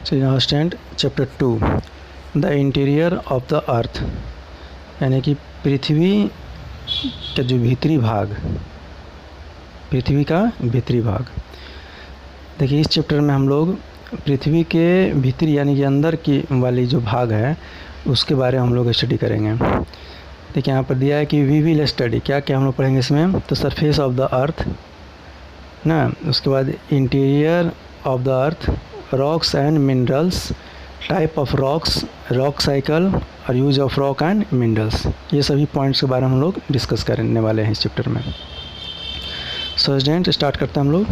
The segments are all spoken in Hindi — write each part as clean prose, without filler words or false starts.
So now stand chapter 2 the interior of the earth, यानी कि पृथ्वी का जो भीतरी भाग, पृथ्वी का भीतरी भाग। देखिए इस चैप्टर में हम लोग पृथ्वी के भीतरी यानी कि अंदर की वाली जो भाग है उसके बारे में हम लोग स्टडी करेंगे। देखिए यहाँ पर दिया है कि वी विल स्टडी, क्या क्या हम लोग पढ़ेंगे इसमें, तो सरफेस ऑफ द अर्थ ना, उसके बाद interior of the earth, rocks and minerals, type of rocks, rock cycle और use of rock and minerals. ये सभी पॉइंट्स के बारे में हम लोग डिस्कस करने वाले हैं इस चैप्टर में। सो स्टूडेंट स्टार्ट करते हैं हम लोग।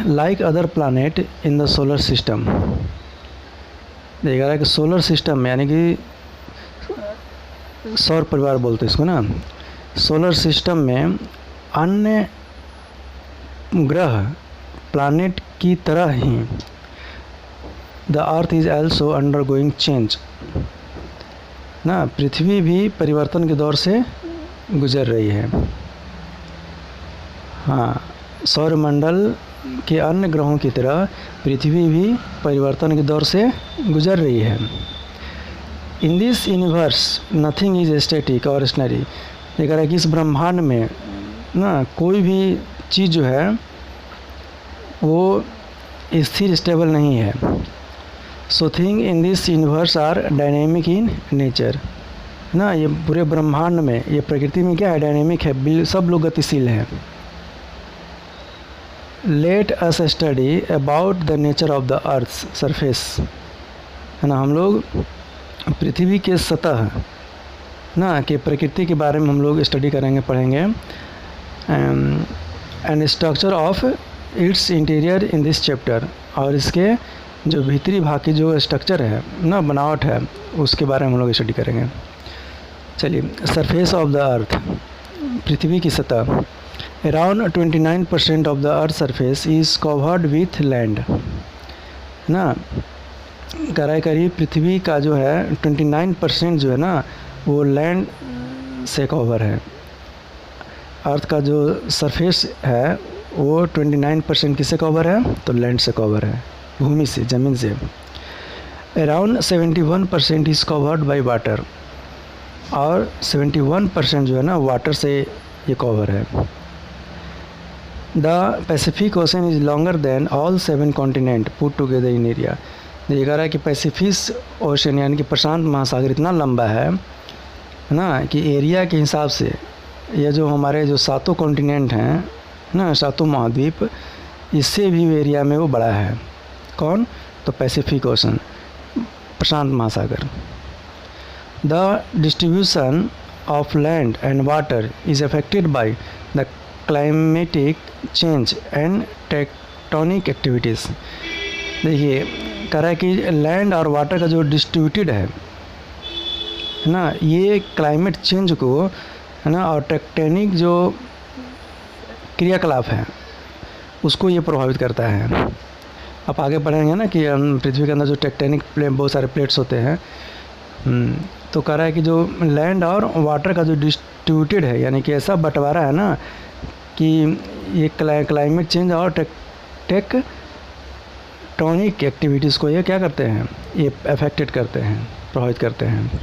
Like other planet in the solar system, देखा रहा है कि सोलर सिस्टम में यानी कि सौर परिवार बोलते हैं इसको ना, सोलर सिस्टम में अन्य ग्रह प्लानेट की तरह ही the earth is also undergoing change ना, पृथ्वी भी परिवर्तन के दौर से गुजर रही है। हाँ, सौरमंडल के अन्य ग्रहों की तरह पृथ्वी भी परिवर्तन के दौर से गुजर रही है। इन this universe nothing is static और स्टेशनरी, देखा रहा है कि इस ब्रह्मांड में ना कोई भी चीज़ जो है वो स्थिर स्टेबल नहीं है। So thing in this universe are dynamic in nature ना, ये पूरे ब्रह्मांड में, ये प्रकृति में क्या है, डायनेमिक है, सब लोग गतिशील हैं। Let us study about the nature of the earth surface, है ना, हम लोग पृथ्वी के सतह ना के प्रकृति के बारे में हम लोग स्टडी करेंगे, पढ़ेंगे। And structure of its interior in this chapter, और इसके जो भीतरी भाग की जो स्ट्रक्चर है ना, बनावट है, उसके बारे में हम लोग स्टडी करेंगे। चलिए, सरफेस ऑफ द अर्थ, पृथ्वी की सतह। Around 29% of the earth surface is covered with land ना, करीब पृथ्वी का जो है 29% जो है ना वो लैंड से कवर है। अर्थ का जो सरफेस है वो 29% किससे कवर है, तो लैंड से कवर है, भूमि से, ज़मीन से। Around 71% is covered by water, और 71% जो है ना वाटर से ये कवर है। The Pacific ocean is longer than all 7 continent put together in area, देखा रहा है कि पैसिफिक ओशन यानी कि प्रशांत महासागर इतना लंबा है ना कि एरिया के हिसाब से ये जो हमारे जो 7 कॉन्टिनेंट हैं ना, 7 महाद्वीप, इससे भी एरिया में वो बड़ा है। कौन, तो पैसिफिक ओशन, प्रशांत महासागर। The distribution of land and water is affected by the climatic change and tectonic activities. देखिए कह रहा है कि लैंड और वाटर का जो डिस्ट्रीब्यूटेड है ना, ये क्लाइमेट चेंज को है ना, और टेक्टोनिक जो क्रियाकलाप है उसको ये प्रभावित करता है। आप आगे पढ़ेंगे ना कि पृथ्वी के अंदर जो टेक्टोनिक प्लेट, बहुत सारे प्लेट्स होते हैं, तो कह रहा है कि जो लैंड और वाटर का जो डिस्ट्रीब्यूटेड है यानी कि ऐसा बंटवारा है ना कि ये क्लाइमेट चेंज और टेक्टोनिक एक्टिविटीज़ को ये क्या करते हैं, ये अफेक्टेड करते हैं, प्रभावित करते हैं।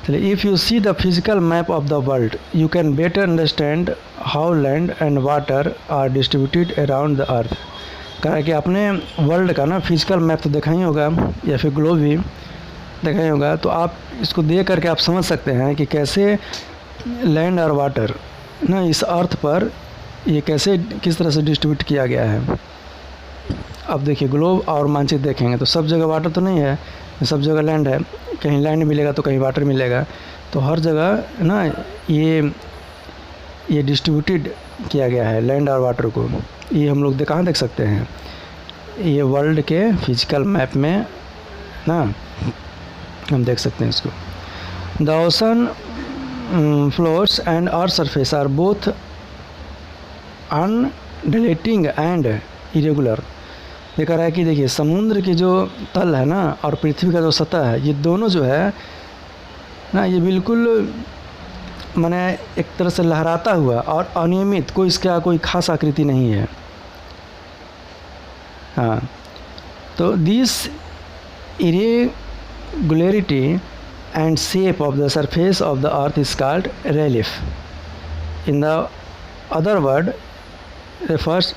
चलिए, if you see the physical map of the world you can better understand how land and water are distributed around the earth. कह रहा है कि अपने वर्ल्ड का ना फिजिकल मैप तो देखा ही होगा या फिर ग्लोब भी देखा ही होगा, तो आप इसको देख करके आप समझ सकते हैं कि कैसे लैंड और वाटर ना इस अर्थ पर ये कैसे, किस तरह से डिस्ट्रीब्यूट किया गया है। अब देखिए ग्लोब और मानचित्र देखेंगे तो सब जगह वाटर तो नहीं है, सब जगह लैंड है, कहीं लैंड मिलेगा तो कहीं वाटर मिलेगा, तो हर जगह ना ये डिस्ट्रीब्यूटेड किया गया है लैंड और वाटर को। ये हम लोग कहाँ देख सकते हैं, ये वर्ल्ड के फिजिकल मैप में ना हम देख सकते हैं इसको। The ocean floors and earth surface are both undulating and irregular, देखा रहा है कि देखिए समुद्र की जो तल है ना और पृथ्वी का जो सतह है, ये दोनों जो है ना ये बिल्कुल माने एक तरह से लहराता हुआ और अनियमित, कोई इसका कोई खास आकृति नहीं है। हाँ, तो this irregularity and shape of the surface of the earth is called relief. In the other word refers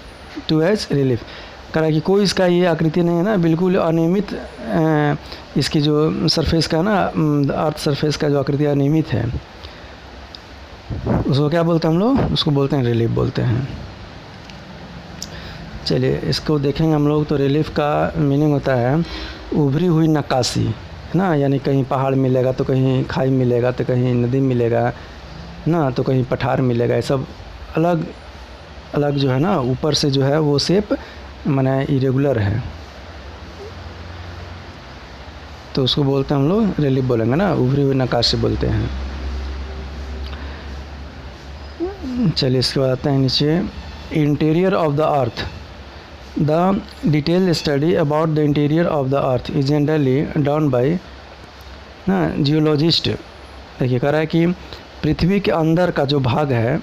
to as relief. कहा कि कोई इसका ये आकृति नहीं है ना, बिल्कुल अनियमित इसकी जो सरफेस का ना, अर्थ सरफेस का जो आकृति अनियमित है, उसको क्या बोलते हैं हम लोग? उसको बोलते हैं रिलीफ बोलते हैं. चलिए इसको देखेंगे हम लोग. तो रिलीफ का मीनिंग होता है उभरी हुई नक्काशी, है ना. यानी कहीं पहाड़ मिलेगा तो कहीं खाई मिलेगा तो कहीं नदी मिलेगा ना, तो कहीं पठार मिलेगा. ये सब अलग अलग जो है ना, ऊपर से जो है वो शेप माने इरेगुलर है, तो उसको बोलते हैं हम लोग रिलीफ बोलेंगे ना, उभरी हुई नक्काशी बोलते हैं. चलिए इसके बाद आते हैं नीचे. Interior of the earth. The detail study about the interior of the earth is generally done by ना जियोलॉजिस्ट. देखिए कह रहा है कि पृथ्वी के अंदर का जो भाग है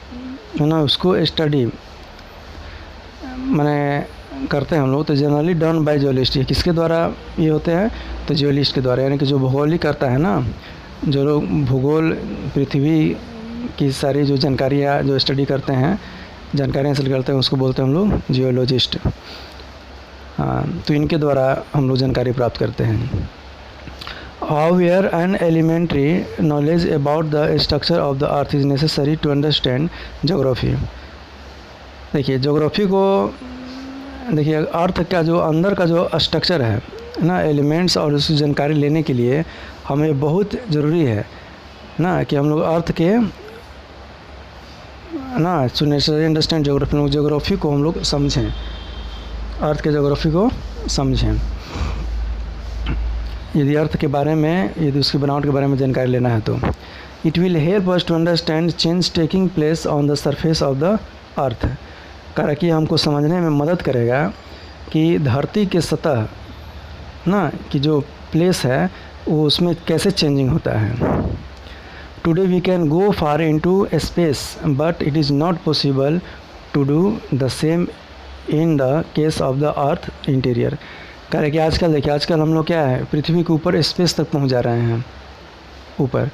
ना, उसको स्टडी माने करते हैं हम लोग. तो जनरली डन बाय जियोलॉजिस्ट. किसके द्वारा ये होते हैं? तो जियोलॉजिस्ट के द्वारा. यानी कि जो भूगोलिक करता है ना, जो लोग भूगोल पृथ्वी की सारी जो जानकारियाँ जो स्टडी करते हैं, जानकारी हासिल करते हैं, उसको बोलते हैं हम लोग जियोलॉजिस्ट. हाँ, तो इनके द्वारा हम लोग जानकारी प्राप्त करते हैं. However, an elementary knowledge about the structure of the earth is necessary to understand geography. देखिए ज्योग्राफी को, देखिए अर्थ का जो अंदर का जो स्ट्रक्चर है ना, एलिमेंट्स और उसकी जानकारी लेने के लिए हमें बहुत ज़रूरी है ना कि हम लोग अर्थ के ना to naturally understand geography. Geography को हम लोग समझें, अर्थ के ज्योग्राफी को समझें. यदि अर्थ के बारे में, यदि उसकी बनावट के बारे में जानकारी लेना है तो it will help us to understand change taking place on the surface of the earth. कहा कि हमको समझने में मदद करेगा कि धरती के सतह ना कि जो प्लेस है वो उसमें कैसे चेंजिंग होता है. Today we can go far into space but it is not possible to do the same in the case of the earth interior. कह रहे कि आजकल देखिए, आजकल हम लोग क्या है, पृथ्वी के ऊपर स्पेस तक पहुंच जा रहे हैं ऊपर,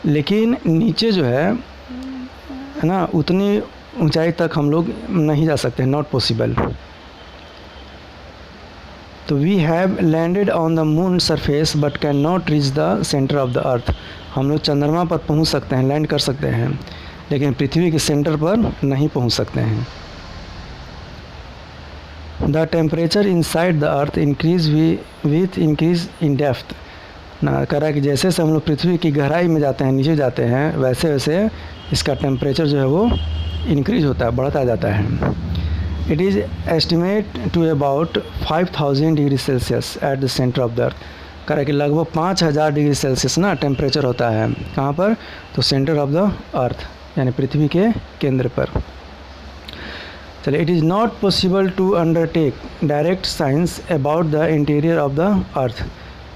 लेकिन नीचे जो है ना उतनी ऊंचाई तक हम लोग नहीं जा सकते, नॉट पॉसिबल. तो we have landed on the moon surface but can not reach the centre of the earth. हम लोग चंद्रमा पर पहुंच सकते हैं, लैंड कर सकते हैं, लेकिन पृथ्वी के सेंटर पर नहीं पहुंच सकते हैं. The temperature inside the earth increase with increase in depth. ना कह रहा है कि जैसे से हम लोग पृथ्वी की गहराई में जाते हैं, नीचे जाते हैं, वैसे वैसे इसका टेम्परेचर जो है वो इंक्रीज होता है, बढ़ता जाता है. It is estimate to about 5000 degree Celsius at the centre of the earth. कह रहा है कि लगभग 5000 डिग्री सेल्सियस ना टेम्परेचर होता है. कहाँ पर? तो सेंटर ऑफ द अर्थ यानी पृथ्वी के केंद्र पर. चलिए, it is not possible to undertake direct science about the interior of the earth.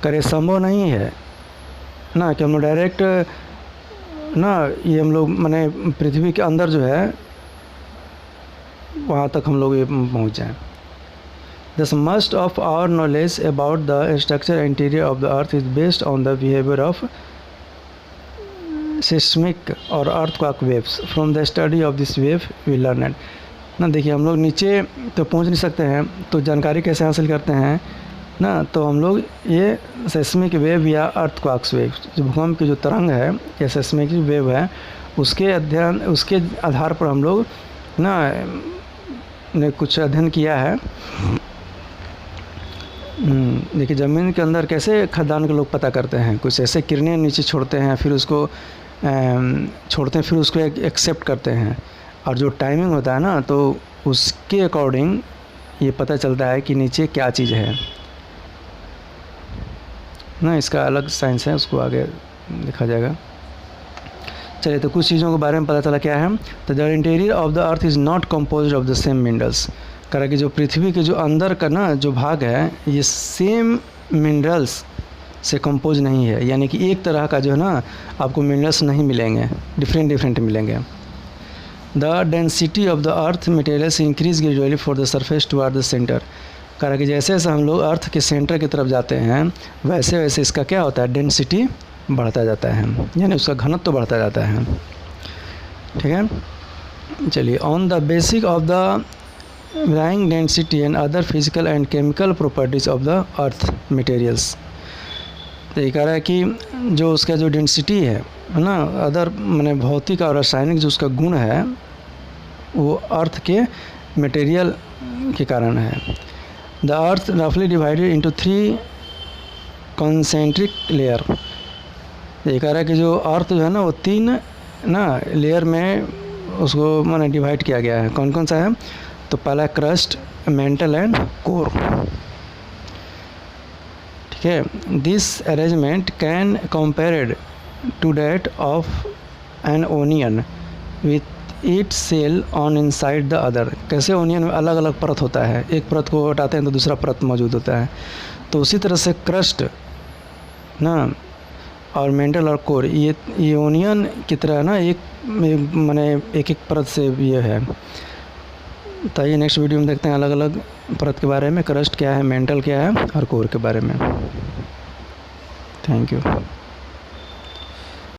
करे संभव नहीं है ना कि हम लोग डायरेक्ट ना ये हम लोग माने पृथ्वी के अंदर जो है वहाँ तक हम लोग ये पहुँच जाएँ. Thus most of our knowledge about the structure and interior of the earth is based on the behavior of seismic or earthquake waves. From the study of this wave we learn it. ना देखिए हम लोग नीचे तो पहुंच नहीं सकते हैं, तो जानकारी कैसे हासिल करते हैं ना, तो हम लोग ये सेस्मिक वेव या अर्थक्वाक्स वेव, जो भूकंप की जो तरंग है या सेस्मिक वेव है, उसके अध्ययन, उसके आधार पर हम लोग ना ने कुछ अध्ययन किया है. देखिए ज़मीन के अंदर कैसे खदान के लोग पता करते हैं, कुछ ऐसे किरणें नीचे छोड़ते हैं, फिर उसको छोड़ते हैं, फिर उसको एक्सेप्ट करते हैं, और जो टाइमिंग होता है ना तो उसके अकॉर्डिंग ये पता चलता है कि नीचे क्या चीज़ है ना. इसका अलग साइंस है, उसको आगे देखा जाएगा. चलिए, तो कुछ चीज़ों के बारे में पता चला क्या है. तो the interior of the earth is not composed of the same minerals. कह रहा कि जो पृथ्वी के जो अंदर का ना जो भाग है ये सेम मिनरल्स से कंपोज नहीं है, यानी कि एक तरह का जो है ना आपको मिनरल्स नहीं मिलेंगे, डिफरेंट मिलेंगे. The density of the earth materials increase gradually for the surface toward the centre. कह रहा कि जैसे जैसे हम लोग अर्थ के सेंटर की तरफ जाते हैं वैसे वैसे इसका क्या होता है, डेंसिटी बढ़ता जाता है, यानी उसका घनत्व तो बढ़ता जाता है। ठीक है, चलिए। On the basic of the varying density and other physical and chemical properties of the earth materials, तो ये कह रहा है कि जो उसका जो डेंसिटी है ना, अदर माने भौतिक और रासायनिक जो उसका गुण है वो अर्थ के मटेरियल के कारण है। द अर्थ रफली डिवाइडेड इनटू 3 कॉन्सेंट्रिक लेयर, ये कह रहा है कि जो अर्थ जो है ना वो 3 ना लेयर में उसको माने डिवाइड किया गया है। कौन कौन सा है, तो पहला क्रस्ट, मेंटल एंड कोर। ठीक है, this arrangement can compared to that of an onion with each cell on inside the other. कैसे ओनियन में अलग अलग परत होता है, एक परत को हटाते हैं तो दूसरा परत मौजूद होता है, तो उसी तरह से क्रस्ट ना और मेंटल और कोर ये ओनियन की तरह ना एक माने एक एक परत से ये है। तो ये नेक्स्ट वीडियो में देखते हैं अलग अलग परत के बारे में, क्रस्ट क्या है, मेंटल क्या है और कोर के बारे में। Thank you.